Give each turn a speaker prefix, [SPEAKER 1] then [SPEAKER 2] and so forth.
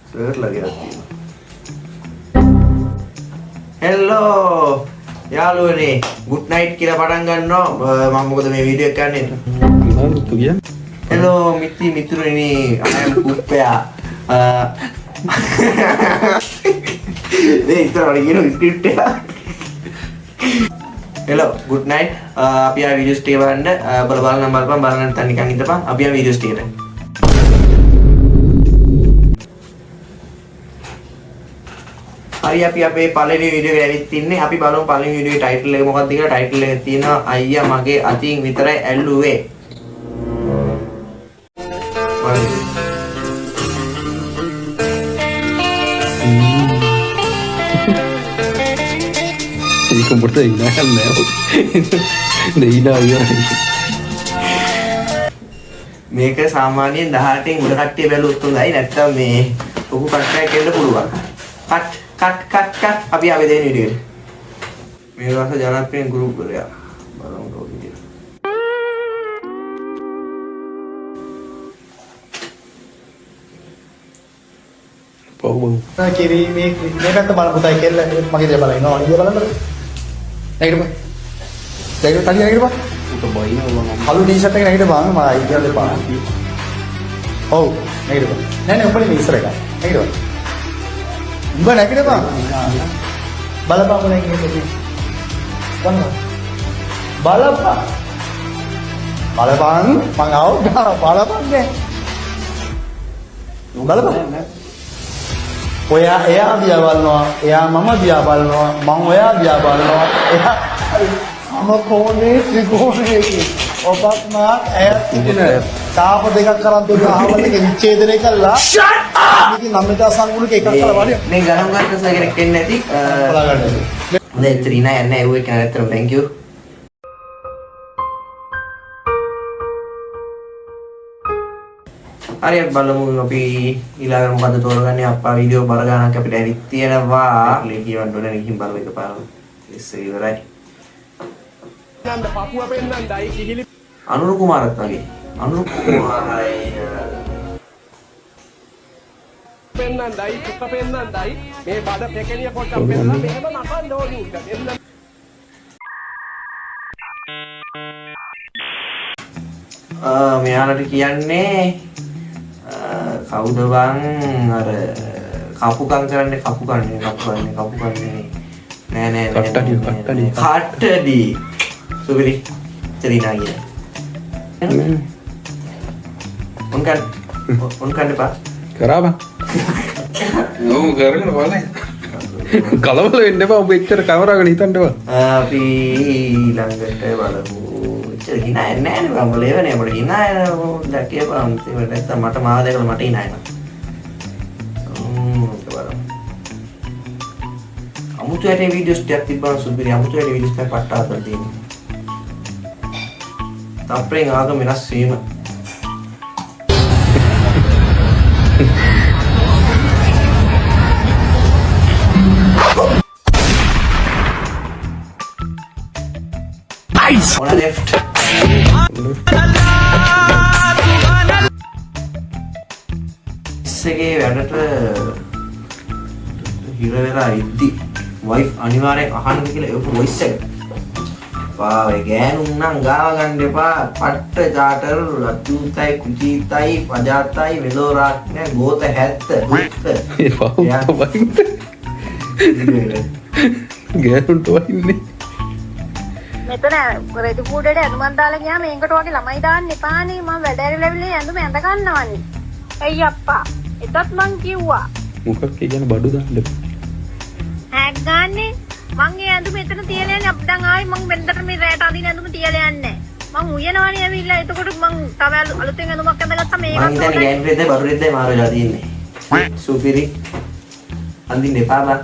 [SPEAKER 1] Sir ලගයක් තියෙනවා. Hello යාළුවනේ good night කියලා පටන් ගන්නවා. මම මොකද මේ වීඩියෝ එක ගන්නෙ?
[SPEAKER 2] මොනවද කියන්නේ?
[SPEAKER 1] හෙලෝ මිතුරනි I am කුප්පයා. මේ ඉතල කියන ස්ක්‍රිප්ට් එක. Hello good night. අපි ආ වීඩියෝස් ටික බලන්න. බලන්න බලපන් බලන්න නැත්නම් නිකන් ඉඳපන්. අපි ආ වීඩියෝස් ටිකට. හරි අපි අපේ පළවෙනි වීඩියෝ එක ඇවිත් ඉන්නේ. අපි බලමු පළවෙනි වීඩියෝගේ ටයිටල් එක මොකක්ද කියලා. ටයිටල් එකේ තියෙනවා අයියා මගේ අතින් විතරයි ඇල්ලුවේ.
[SPEAKER 2] Ini komputer ini kan lewat. Deina ya.
[SPEAKER 1] මේක සාමාන්‍යයෙන් 18න් උඩ කට්ටිය බැලුවොත් හොඳයි. නැත්තම් මේ ඔකු කට්ටයක් එන්න පුළුවන්. කට් අපි ආවේ දෙන වීඩියෝ. මේ රස ජනප්‍රිය ගෲප් වල බලමු ඔය වීඩියෝ.
[SPEAKER 2] Pau.
[SPEAKER 3] කිරි මේ පැත්ත බලන්න පුතයි කියලා මගේ දේ බලන්න ඕන. ඊය බලන්න. නැගිටපන්. තනිය නැගිටපන්.
[SPEAKER 2] Udah bayi orang
[SPEAKER 3] කළු ටී-ෂර්ට් එක නැගිටපන්. මම අයිතිය දෙපා. ඔව් නැගිටපන්. නෑ උඹනේ මේ ඉස්සර එක. නැගිටපන්. උඹ නැගිටපන්. බලපන් නැගිටින්න. බලපන්. බලපන් මං ආව බලපන් නේ. බලපන්. ඔයා එයා දිහා බලනවා, එයා මම දිහා බලනවා, මම ඔයා දිහා බලනවා. එයා සම කෝණේ ත්‍රිකෝණයේ ඔබත් මා ඈත් ඉන්න තාප දෙකක් කරන් දුන්න ආවල් එක විච්ඡේදනය කළා. shut up. මේක 9000 අංගුලක එකක් කරලා බලන්න.
[SPEAKER 1] මේ ගණන් ගන්න කෙනෙක් එන්නේ නැති.
[SPEAKER 3] බලාගන්න.
[SPEAKER 1] දැන් ත්‍රිනා යන්නේ ඒ එක නැත්තම් thank you. හරි අපි බලමු අපි ඊළඟට මොකද තෝරගන්නේ. අප්පා වීඩියෝ බර ගන්නක් අපිට ඇවිත් තියෙනවා. ලේ කියවන්න ඕනේ නේ. බලමු එකපාරම. ඉස්ස ඉවරයි.
[SPEAKER 4] නන්ද පපුව පෙන්නන්නයි කිහිලි
[SPEAKER 1] අනුර කුමාරත් වගේ. අනුර කුමාරයි
[SPEAKER 4] පෙන්නන්නයි චුක්ක පෙන්නන්නයි මේ බඩ පෙකෙනිය පොට්ටක් පෙන්නලා මෙහෙම නකන්න ඕනි උන්ට එන්න
[SPEAKER 1] මෙයාලට කියන්නේ කවුද බං අර කපුකම් කරන්නේ කපුකන්නේ නෑ කට්ටඩි සුබිරි චරිනා කියන උන් කන්න පා
[SPEAKER 2] Kenapa? Oh, karena mana? Kalau lo ini pak picture kamera kan hitam deh pak.
[SPEAKER 1] අපි ඊළඟට බලමු. චරිනා නෑ නේ මම ලේවනේ අපිට ඉනා දැක්කේපම් ඒක නැත්තම් මට මාව දැකලා මට ඉනා එනවා. බලමු. අමුතු ඇටේ වීඩියෝස් ටිකක් තිබ්බම සුබිරි අමුතු ඇටේ වීඩියෝස් ටිකක් පට්ටාසල් තියෙනවා. තප්පරෙන් ආගම වෙනස් වීම. Nice. On the left. ඉස්සගේ වැඩට හිර වෙලා ඉද්දි වයිෆ් අනිවාර්යෙන් අහන්න කියලා ඒක වොයිස් එක. පාවේ ගෑනුන් නම් ගාව ගන්න එපා. පට්ට චාටර් අතුතයි කුචීතයි පජාතයි මෙලෝරාක් නෑ ගෝත 70.
[SPEAKER 2] ඒ පහු ගෑනුන්ට වහින්නේ.
[SPEAKER 5] මෙතන රෙදි කූඩේට ඇඳුමක් දාලා ගියාම මේකට වගේ ළමයි දාන්න එපානේ. මම වැඩ ඇරෙලවිලේ ඇඳුම ඇඳ ගන්නවනේ. ඇයි අප්පා? එතත් මං කිව්වා.
[SPEAKER 2] මොකක් කියන්නේ බඩු දාන්න.
[SPEAKER 5] හැක් ගන්නෙ. මං ඒ ඇඳුම එතන තියලා යන්නේ අප්ඩන් ආයි මං වෙන්දට මේ රැට අදින ඇඳුම තියලා යන්නේ. මං උයනවනේ ඇවිල්ලා. එතකොට මං තව අලුතෙන් ඇඳුමක් ඇඳගත්තා මේකත්.
[SPEAKER 1] මං ඉතින් ගෑන් රෙද්ද බඩු රෙද්ද මාරු වෙලා තියෙන්නේ. සුපිරි. අඳින්න එපා බා.